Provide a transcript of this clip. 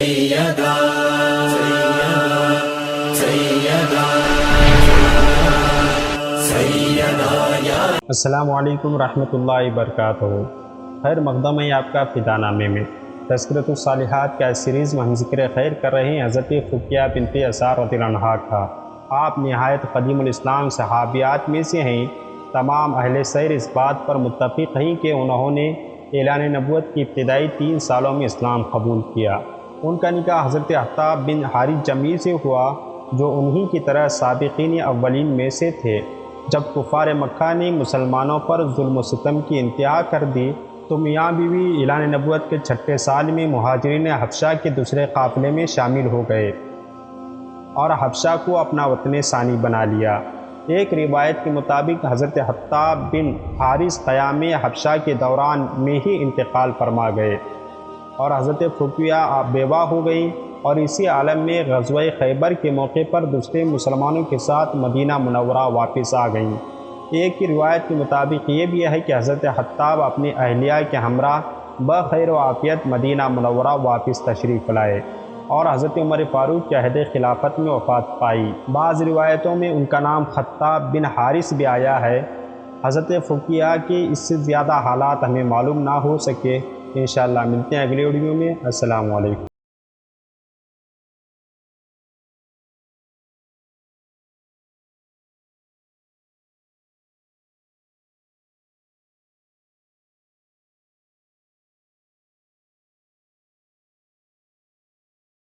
سیدہ سیدہ سیدہ یا السلام علیکم ورحمۃ اللہ وبرکاتہ۔ خیر مقدم ہے آپ کا فدا نامے میں تذکرۃ الصالحات کا سیریز میں ہم ذکر خیر کر رہے ہیں حضرت فقیہ بنت یسار رضی اللہ عنہا کا۔ آپ نہایت قدیم الاسلام صحابیات میں سے ہیں۔ تمام اہل سیر اس بات پر متفق ہیں کہ انہوں نے اعلان نبوت کی ابتدائی 3 سالوں میں اسلام قبول کیا۔ ان کا نکاح حضرت حطاب بن حارث جمیع سے ہوا جو انہی کی طرح سابقین اولین میں سے تھے۔ جب کفار مکہ نے مسلمانوں پر ظلم و ستم کی انتہا کر دی تو میاں بیوی اعلان نبوت کے 6 سال میں مہاجرین حبشہ کے دوسرے قافلے میں شامل ہو گئے اور حبشہ کو اپنا وطن ثانی بنا لیا۔ ایک روایت کے مطابق حضرت حطاب بن حارث قیام حبشہ کے دوران میں ہی انتقال فرما گئے اور حضرت فقیہ بیوہ ہو گئیں اور اسی عالم میں غزوہ خیبر کے موقع پر دوسرے مسلمانوں کے ساتھ مدینہ منورہ واپس آ گئیں۔ ایک کی روایت کے مطابق یہ بھی ہے کہ حضرت حطاب اپنی اہلیہ کے ہمراہ بخیر و عافیت مدینہ منورہ واپس تشریف لائے اور حضرت عمر فاروق کے عہد خلافت میں وفات پائی۔ بعض روایتوں میں ان کا نام خطاب بن حارث بھی آیا ہے۔ حضرت فقیہ کے اس سے زیادہ حالات ہمیں معلوم نہ ہو سکے۔ انشاءاللہ ملتے ہیں اگلی ویڈیو میں۔ السلام علیکم۔